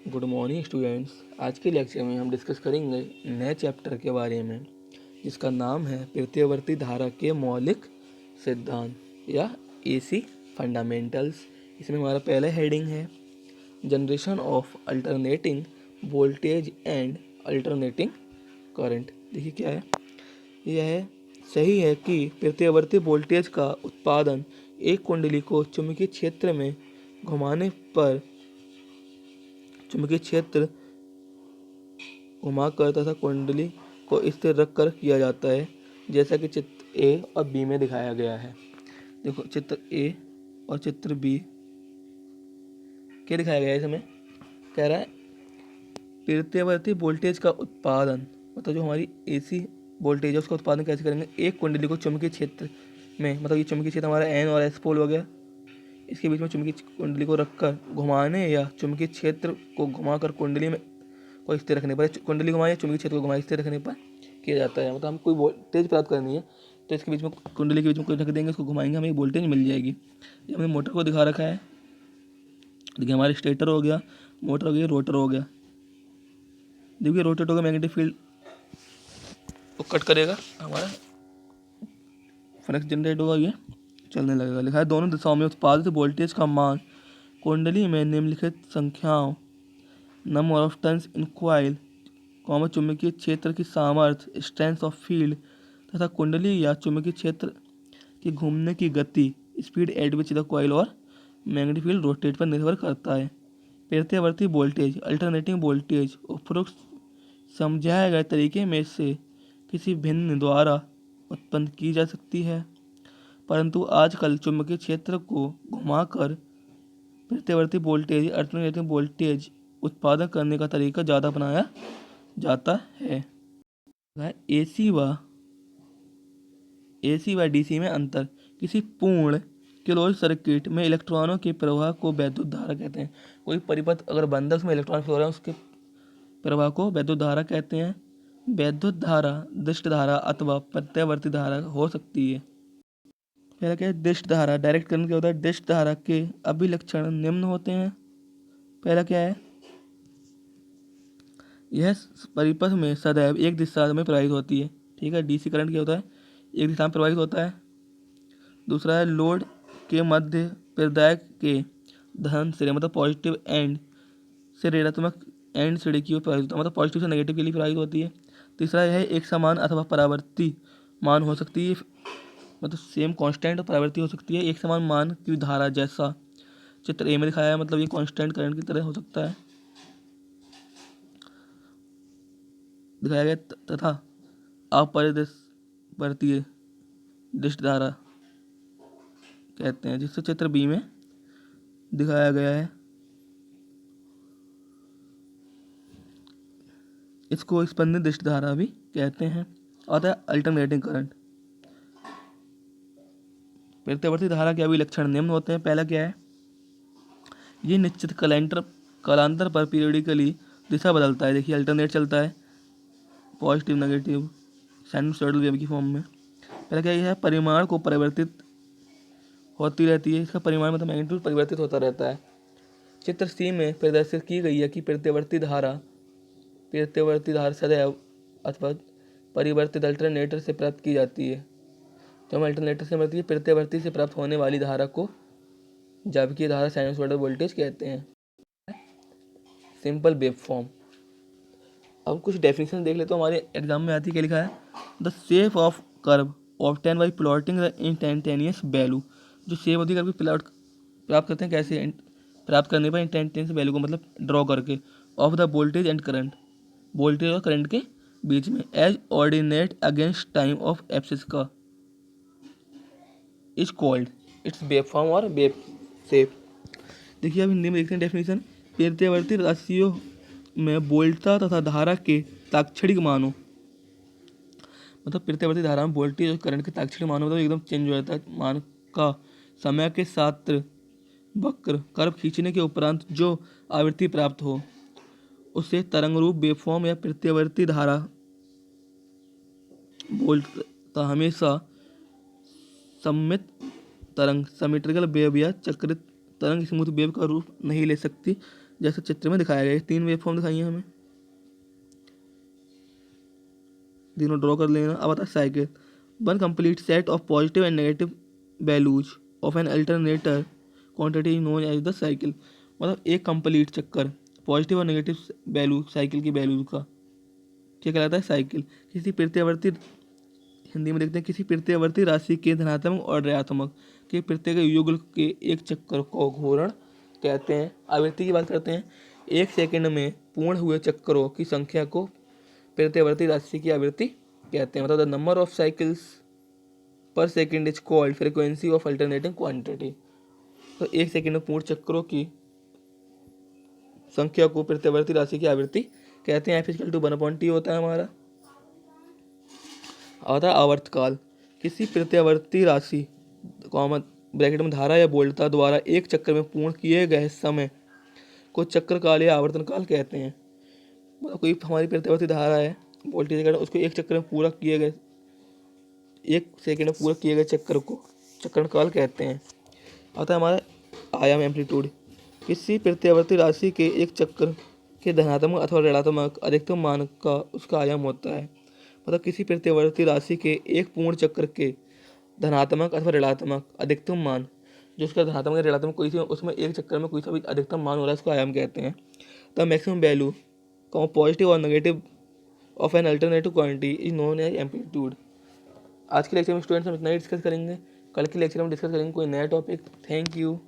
Good morning students. आज के lecture में हम डिस्कस करेंगे नए चैप्टर के बारे में जिसका नाम है प्रत्यावर्ती धारा के मौलिक सिद्धांत या एसी फंडामेंटल्स। इसमें हमारा पहला हेडिंग है generation of alternating voltage and alternating current. देखिए क्या है, यह है सही है कि प्रत्यावर्ती वोल्टेज का उत्पादन एक कुंडली को चुंबकीय क्षेत्र में घुमाने पर चुंबकीय क्षेत्र घुमाकर तथा कुंडली को स्थिर रखकर किया जाता है, जैसा कि चित्र ए और बी में दिखाया गया है। देखो चित्र ए और चित्र बी क्या दिखाया गया है। इसमें कह रहा है प्रत्यावर्ती वोल्टेज का उत्पादन, मतलब जो हमारी एसी वोल्टेज है उसका उत्पादन कैसे करेंगे। एक कुंडली को चुंबकीय क्षेत्र में, मतलब ये चुंबकीय क्षेत्र हमारा एन और एस पोल हो गया, इसके बीच में चुंबकीय कुंडली को रखकर घुमाने या चुंबकीय क्षेत्र को घुमाकर कुंडली में को स्थिर रखने पर, कुंडली घुमाए या चुंबकीय क्षेत्र को घुमाए स्थिर रखने पर किया जाता है। मतलब हम कोई वोल्टेज प्राप्त करनी है तो इसके बीच में, कुंडली के बीच में कोई रख देंगे, उसको घुमाएंगे, हमें एक वोल्टेज मिल जाएगी। ये हमने मोटर को दिखा रखा है। देखिए हमारे स्टेटर हो गया, मोटर हो गया, रोटर हो गया। देखिए रोटेट होगा, मैग्नेटिक फील्ड को कट करेगा, हमारा फ्लक्स जनरेट होगा, ये चलने लगेगा। लिखा है दोनों दिशाओं में उत्पादित वोल्टेज का मान कुंडली में निम्नलिखित संख्याओं number of turns in coil, चुंबकीय क्षेत्र की सामर्थ्य स्ट्रेंथ ऑफ फील्ड तथा कुंडली या चुंबकीय क्षेत्र के घूमने की गति speed at which the coil और मैग्नेटिक फील्ड रोटेट पर निर्भर करता है। प्रत्यावर्ती वोल्टेज अल्टरनेटिंग वोल्टेज उपरोक्त समझाए गए तरीके में से किसी भिन्न द्वारा उत्पन्न की जा सकती है, परंतु आजकल चुंबकीय क्षेत्र को घुमाकर प्रत्यावर्ती वोल्टेज अल्टरनेटिंग वोल्टेज उत्पादन करने का तरीका ज़्यादा अपनाया जाता है। एसी व डीसी में अंतर। किसी पूर्ण क्लोज सर्किट में इलेक्ट्रॉनों के प्रवाह को वैद्युत धारा कहते हैं। कोई परिपथ अगर बंद है उसमें इलेक्ट्रॉन फ्लो हो रहा है, उसके प्रवाह को वैद्युत धारा कहते हैं। वैद्युत धारा दिष्ट धारा अथवा प्रत्यावर्ती धारा हो सकती है। पहला क्या है, दिष्ट धारा। डायरेक्ट करंट क्या होता है, दिष्ट धारा के अभिलक्षण निम्न होते हैं। पहला क्या है, यह परिपथ में सदैव एक दिशा में प्रवाहित होती है। ठीक है, डीसी करंट क्या होता है, एक दिशा में प्रवाहित होता है। दूसरा है लोड के मध्य प्रदायक के धन सिरे, मतलब पॉजिटिव एंड से ऋणात्मक एंड सिरे की ओर प्रवाहित होता है, मतलब पॉजिटिव से नेगेटिव के लिए प्रवाहित होती है। तीसरा यह एक समान अथवा परावर्ती मान हो सकती है, मतलब सेम कांस्टेंट और परावर्ती हो सकती है। एक समान मान की धारा जैसा चित्र ए में दिखाया है, मतलब ये कांस्टेंट करंट की तरह हो सकता है, दिखाया गया। तथा अपरिवर्तनीय दिष्ट धारा कहते हैं, जिससे चित्र बी में दिखाया गया है। इसको स्पंदित दिष्ट धारा भी कहते हैं। और अल्टरनेटिंग करंट। प्रत्यावर्ती धारा के अभिलक्षण निम्न होते हैं। पहला क्या है, ये निश्चित कालांतर पर पीरियडिकली दिशा बदलता है। देखिए अल्टरनेट चलता है, पॉजिटिव नेगेटिव साइनसॉइडल वेव की फॉर्म में। पहला क्या है, परिमाण को परिवर्तित होती रहती है। इसका परिमाण मतलब मैग्नीट्यूड परिवर्तित होता रहता है। चित्र सी में प्रदर्शित की गई है कि प्रत्यावर्ती धारा सदैव अथवा परिवर्तित अल्टरनेटर से प्राप्त की जाती है। तो हम अल्टरनेटर से मिलती है, प्रत्यावर्ती से प्राप्त होने वाली धारा को जबकि धारा साइनसॉइडल वोल्टेज कहते हैं। Simple wave form. अब कुछ डेफिनेशन देख ले तो हमारे एग्जाम में आती है। क्या लिखा है, the shape of curve obtain by plotting the instantaneous value. जो शेप होती है कर्व की प्लॉट प्राप्त करते हैं, कैसे, प्राप्त करने पर इंस्टेंटेनियस वैल्यू को मतलब ड्रॉ करके, of the voltage and current, voltage और करंट के बीच में, as ordinate against time of abscissa का is called its wave form और वेव शेप। देखिए अब हिंदी में देखते हैं डेफिनेशन। प्रत्यावर्ती राशियों में वोल्टता तथा धारा के ताक्षणिक मानों, मतलब प्रत्यावर्ती धारा में वोल्टेज और करंट के ताक्षणिक मानों, मतलब एकदम चेंज हो जाता है मान का समय के साथ वक्र कर्व खींचने के उपरांत जो आवृत्ति प्राप्त हो उसे तरंगरूप वेवफॉर्म या प्रत्यावर्ती धारा बोलता। हमेशा सममित तरंग सिमेट्रिकल वेव या चक्रित तरंग स्मूथ वेव का रूप नहीं ले सकती, जैसे चित्र में दिखाया गया है। 3 वेव फॉर्म दिखाई है हमें, तीनों ड्रॉ कर लेना। अब आता है cycle. One complete set of positive and negative values of an alternator quantity known as the cycle. मतलब एक कंप्लीट चक्कर पॉजिटिव और नेगेटिव वैल्यू साइकिल की वैल्यूज का क्या कहलाता है? साइकिल। किसी प्रत्यावर्ती, हिंदी में देखते हैं, किसी प्रत्यावर्ती राशि के धनात्मक और ऋणात्मक के प्रत्येक युगल के एक चक्कर को घूर्ण कहते हैं। आवृत्ति की बात करते हैं। 1 सेकंड में पूर्ण हुए चक्करों की संख्या को प्रत्यावर्ती राशि की आवृत्ति कहते हैं। मतलब द नंबर ऑफ साइकिल्स पर second is called frequency of alternating quantity. तो 1 सेकंड में पूर्ण चक्करों की संख्या को प्रत्यावर्ती राशि की आवृत्ति कहते हैं। F = 1/T होता है हमारा। आता है आवर्तकाल। किसी प्रत्यावर्ती राशि कॉमन ब्रैकेट में धारा या वोल्टता द्वारा एक चक्कर में पूर्ण किए गए समय को चक्र काल या आवर्तन काल कहते हैं। मतलब कोई हमारी प्रत्यावर्ती धारा है वोल्टेज का, उसको एक चक्कर में पूरा किए गए, 1 सेकंड में पूरा किए गए चक्कर को चक्रण काल कहते हैं। आता है हमारा आयाम एम्पलीट्यूड। किसी प्रत्यावर्ती राशि के एक चक्कर के धनात्मक अथवा ऋणात्मक अधिकतम मान का उसका आयाम होता है। मतलब किसी प्रत्यावर्ती राशि के एक पूर्ण चक्कर के धनात्मक अथवा ऋणात्मक अधिकतम मान, जो उसका धनात्मक या ऋणात्मक कोई सी उसमें एक चक्कर में कोई सा भी अधिकतम मान हो रहा है, उसको आयाम कहते हैं। द मैक्सिमम वैल्यू पॉजिटिव और negative of an alternative quantity is known as amplitude. आज के लेक्चर में स्टूडेंट्स हम इतना ही डिस्कस करेंगे। कल के लेक्चर में डिस्कस करेंगे कोई नया टॉपिक। Thank you.